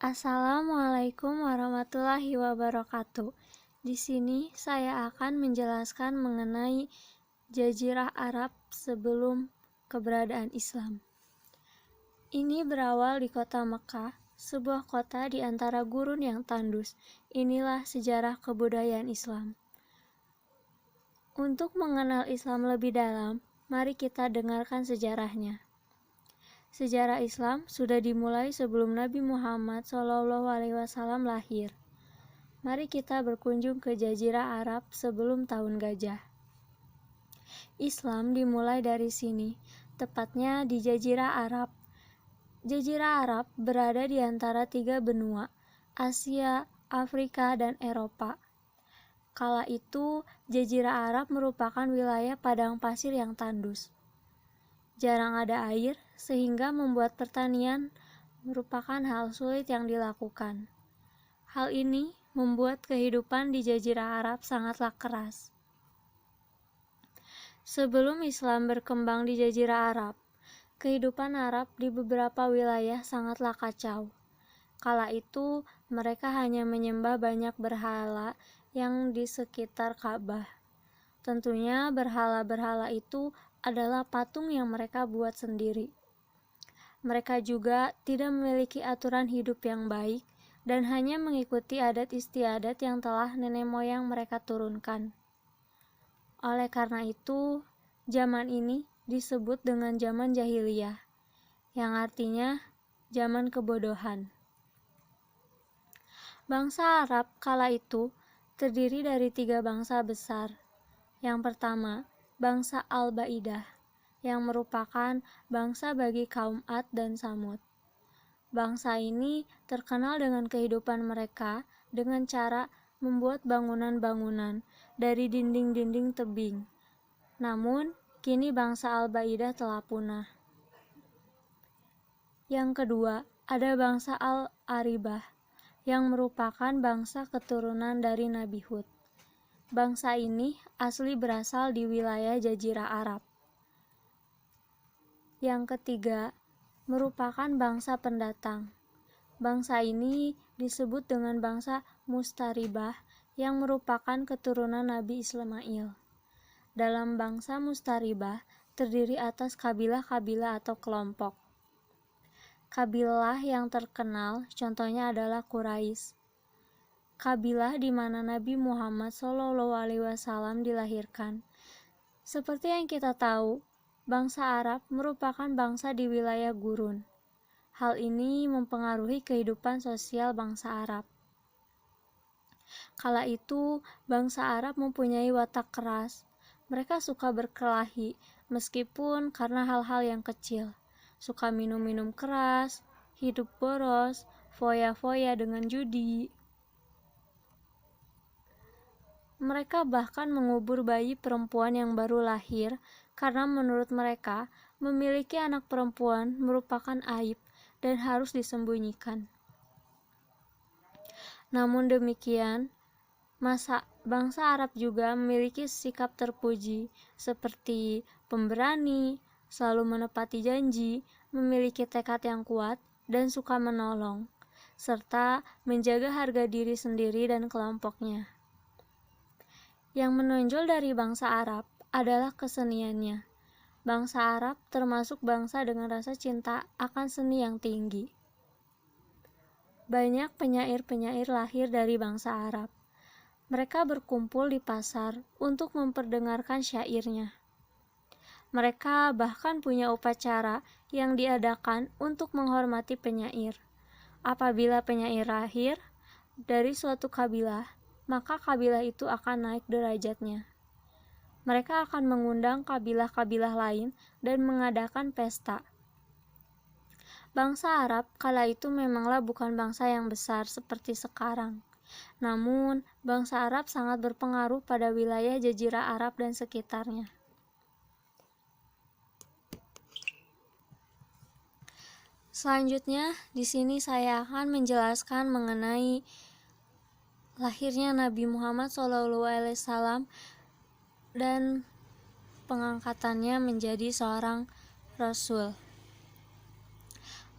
Assalamualaikum warahmatullahi wabarakatuh. Di sini saya akan menjelaskan mengenai Jazirah Arab sebelum keberadaan Islam. Ini berawal di kota Mekah, sebuah kota di antara gurun yang tandus. Inilah sejarah kebudayaan Islam. Untuk mengenal Islam lebih dalam, mari kita dengarkan sejarahnya. Sejarah Islam sudah dimulai sebelum Nabi Muhammad SAW lahir. Mari kita berkunjung ke Jazirah Arab sebelum tahun gajah. Islam dimulai dari sini, tepatnya di Jazirah Arab. Jazirah Arab berada di antara 3 benua, Asia, Afrika, dan Eropa. Kala itu, Jazirah Arab merupakan wilayah padang pasir yang tandus. Jarang ada air, sehingga membuat pertanian merupakan hal sulit yang dilakukan. Hal ini membuat kehidupan di Jazirah Arab sangatlah keras. Sebelum Islam berkembang di Jazirah Arab, kehidupan Arab di beberapa wilayah sangatlah kacau. Kala itu, mereka hanya menyembah banyak berhala yang di sekitar Ka'bah. Tentunya berhala-berhala itu adalah patung yang mereka buat sendiri. Mereka juga tidak memiliki aturan hidup yang baik dan hanya mengikuti adat istiadat yang telah nenek moyang mereka turunkan. Oleh karena itu, zaman ini disebut dengan zaman jahiliyah, yang artinya zaman kebodohan. Bangsa Arab kala itu terdiri dari 3 bangsa besar. Yang pertama, bangsa Al-Baidah, yang merupakan bangsa bagi kaum Ad dan Samud. Bangsa ini terkenal dengan kehidupan mereka dengan cara membuat bangunan-bangunan dari dinding-dinding tebing. Namun, kini bangsa Al-Baidah telah punah. Yang kedua, ada bangsa Al-Aribah, yang merupakan bangsa keturunan dari Nabi Hud. Bangsa ini asli berasal di wilayah Jazirah Arab. Yang ketiga, merupakan bangsa pendatang. Bangsa ini disebut dengan bangsa Mustaribah, yang merupakan keturunan Nabi Ismail. Dalam bangsa Mustaribah terdiri atas kabilah-kabilah atau kelompok. Kabilah yang terkenal contohnya adalah Quraisy. Kabilah di mana Nabi Muhammad SAW dilahirkan. Seperti yang kita tahu, bangsa Arab merupakan bangsa di wilayah gurun. Hal ini mempengaruhi kehidupan sosial bangsa Arab. Kala itu, bangsa Arab mempunyai watak keras. Mereka suka berkelahi, meskipun karena hal-hal yang kecil. Suka minum-minum keras, hidup boros, foya-foya dengan judi. Mereka bahkan mengubur bayi perempuan yang baru lahir karena menurut mereka memiliki anak perempuan merupakan aib dan harus disembunyikan. Namun demikian, bangsa Arab juga memiliki sikap terpuji seperti pemberani, selalu menepati janji, memiliki tekad yang kuat, dan suka menolong, serta menjaga harga diri sendiri dan kelompoknya. Yang menonjol dari bangsa Arab adalah keseniannya. Bangsa Arab termasuk bangsa dengan rasa cinta akan seni yang tinggi. Banyak penyair-penyair lahir dari bangsa Arab. Mereka berkumpul di pasar untuk memperdengarkan syairnya. Mereka bahkan punya upacara yang diadakan untuk menghormati penyair. Apabila penyair lahir dari suatu kabilah, maka kabilah itu akan naik derajatnya. Mereka akan mengundang kabilah-kabilah lain dan mengadakan pesta. Bangsa Arab kala itu memanglah bukan bangsa yang besar seperti sekarang. Namun, bangsa Arab sangat berpengaruh pada wilayah Jazirah Arab dan sekitarnya. Selanjutnya, di sini saya akan menjelaskan mengenai lahirnya Nabi Muhammad SAW dan pengangkatannya menjadi seorang Rasul.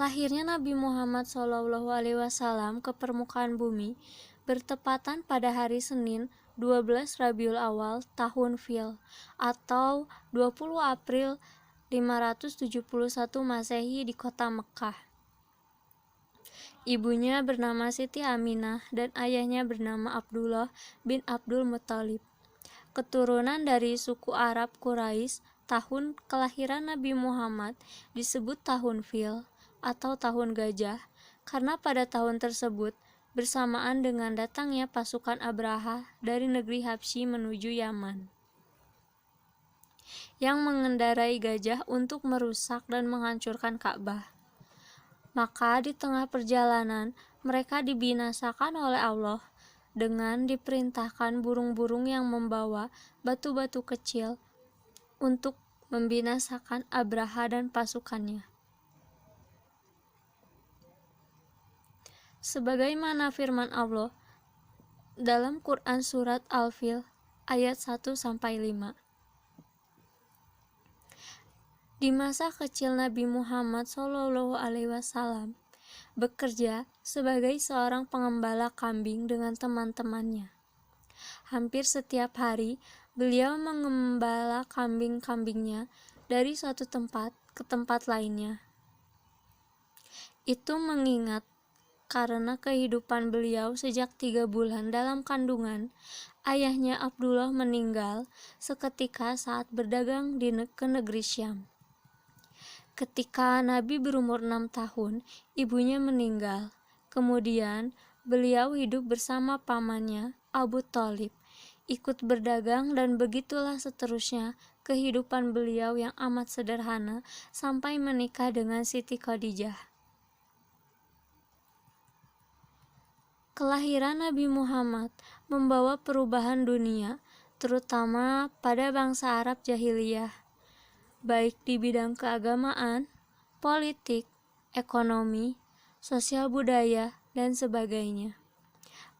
Lahirnya Nabi Muhammad SAW ke permukaan bumi bertepatan pada hari Senin 12 Rabiul Awal tahun Fil atau 20 April 571 Masehi di kota Mekah. Ibunya bernama Siti Aminah dan ayahnya bernama Abdullah bin Abdul Muthalib. Keturunan dari suku Arab Quraisy. Tahun kelahiran Nabi Muhammad disebut tahun Fil atau tahun gajah karena pada tahun tersebut bersamaan dengan datangnya pasukan Abraha dari negeri Habsyi menuju Yaman yang mengendarai gajah untuk merusak dan menghancurkan Ka'bah. Maka di tengah perjalanan mereka dibinasakan oleh Allah dengan diperintahkan burung-burung yang membawa batu-batu kecil untuk membinasakan Abraha dan pasukannya. Sebagaimana firman Allah dalam Quran surat Al-Fil ayat 1-5. Di masa kecil Nabi Muhammad SAW bekerja sebagai seorang pengembala kambing dengan teman-temannya. Hampir setiap hari beliau mengembala kambing-kambingnya dari suatu tempat ke tempat lainnya. Itu mengingat karena kehidupan beliau sejak 3 bulan dalam kandungan, ayahnya Abdullah meninggal seketika saat berdagang ke negeri Syam. Ketika Nabi berumur 6 tahun, ibunya meninggal. Kemudian beliau hidup bersama pamannya Abu Thalib, ikut berdagang, dan begitulah seterusnya kehidupan beliau yang amat sederhana sampai menikah dengan Siti Khadijah. Kelahiran Nabi Muhammad membawa perubahan dunia, terutama pada bangsa Arab jahiliyah, baik di bidang keagamaan, politik, ekonomi, sosial budaya, dan sebagainya.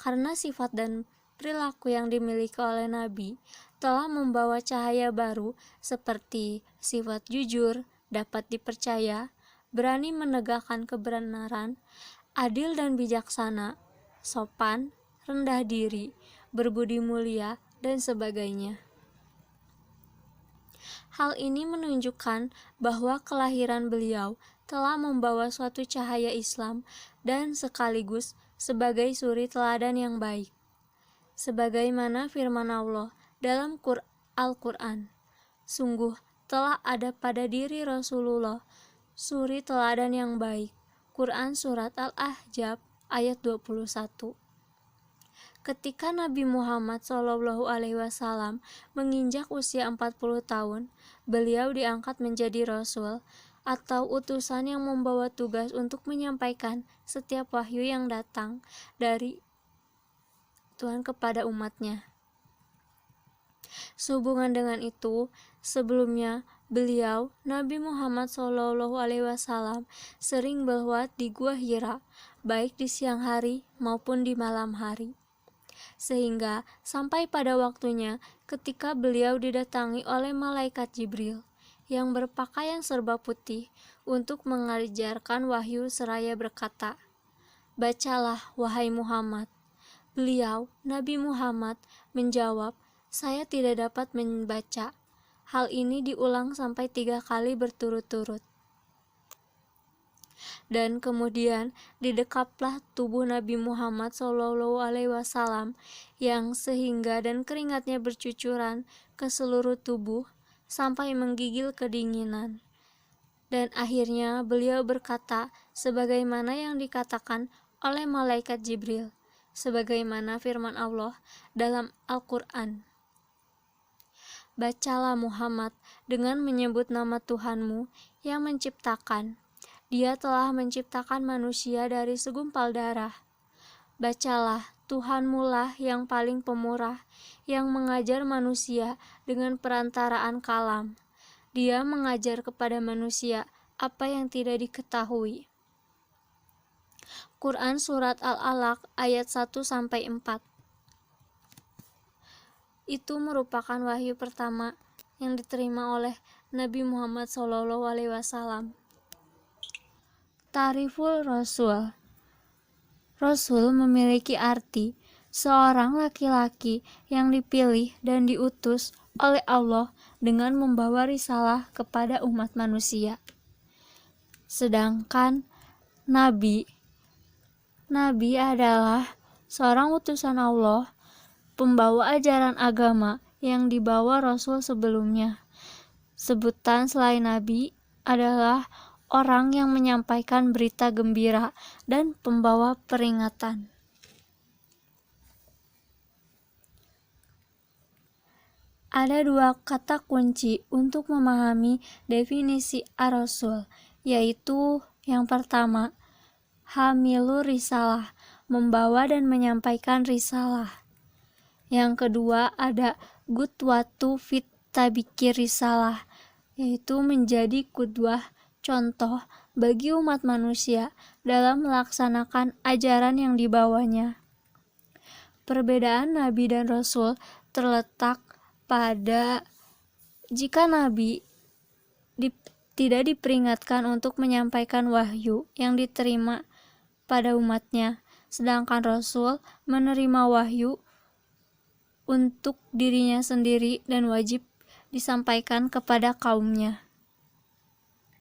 Karena sifat dan perilaku yang dimiliki oleh Nabi telah membawa cahaya baru seperti sifat jujur, dapat dipercaya, berani menegakkan kebenaran, adil dan bijaksana, sopan, rendah diri, berbudi mulia, dan sebagainya. Hal ini menunjukkan bahwa kelahiran beliau telah membawa suatu cahaya Islam dan sekaligus sebagai suri teladan yang baik. Sebagaimana firman Allah dalam Al-Quran, sungguh telah ada pada diri Rasulullah suri teladan yang baik. Quran Surat Al-Ahzab ayat 21. Ketika Nabi Muhammad SAW menginjak usia 40 tahun, beliau diangkat menjadi Rasul atau utusan yang membawa tugas untuk menyampaikan setiap wahyu yang datang dari Tuhan kepada umatnya. Sehubungan dengan itu, sebelumnya beliau, Nabi Muhammad SAW, sering berkhutbah di Gua Hira, baik di siang hari maupun di malam hari. Sehingga sampai pada waktunya ketika beliau didatangi oleh malaikat Jibril yang berpakaian serba putih untuk mengajarkan wahyu seraya berkata, "Bacalah wahai Muhammad." Beliau, Nabi Muhammad, menjawab, "Saya tidak dapat membaca." Hal ini diulang sampai 3 kali berturut-turut. Dan kemudian didekaplah tubuh Nabi Muhammad SAW yang sehingga dan keringatnya bercucuran ke seluruh tubuh sampai menggigil kedinginan. Dan akhirnya beliau berkata sebagaimana yang dikatakan oleh malaikat Jibril, sebagaimana firman Allah dalam Al-Quran, "Bacalah Muhammad dengan menyebut nama Tuhanmu yang menciptakan. Dia telah menciptakan manusia dari segumpal darah. Bacalah, Tuhanmu lah yang paling pemurah, yang mengajar manusia dengan perantaraan kalam. Dia mengajar kepada manusia apa yang tidak diketahui." Quran Surat Al-Alaq ayat 1-4. Itu merupakan wahyu pertama yang diterima oleh Nabi Muhammad SAW. Ta'riful Rasul. Rasul memiliki arti seorang laki-laki yang dipilih dan diutus oleh Allah dengan membawa risalah kepada umat manusia. Sedangkan Nabi adalah seorang utusan Allah, pembawa ajaran agama yang dibawa Rasul sebelumnya. Sebutan selain Nabi adalah orang yang menyampaikan berita gembira dan pembawa peringatan. Ada dua kata kunci untuk memahami definisi ar-rasul, yaitu yang pertama, hamilur risalah, membawa dan menyampaikan risalah. Yang kedua ada gudwatu fit tabikir risalah, yaitu menjadi qudwah, contoh bagi umat manusia dalam melaksanakan ajaran yang dibawanya. Perbedaan Nabi dan Rasul terletak pada jika Nabi tidak diperingatkan untuk menyampaikan wahyu yang diterima pada umatnya, sedangkan Rasul menerima wahyu untuk dirinya sendiri dan wajib disampaikan kepada kaumnya.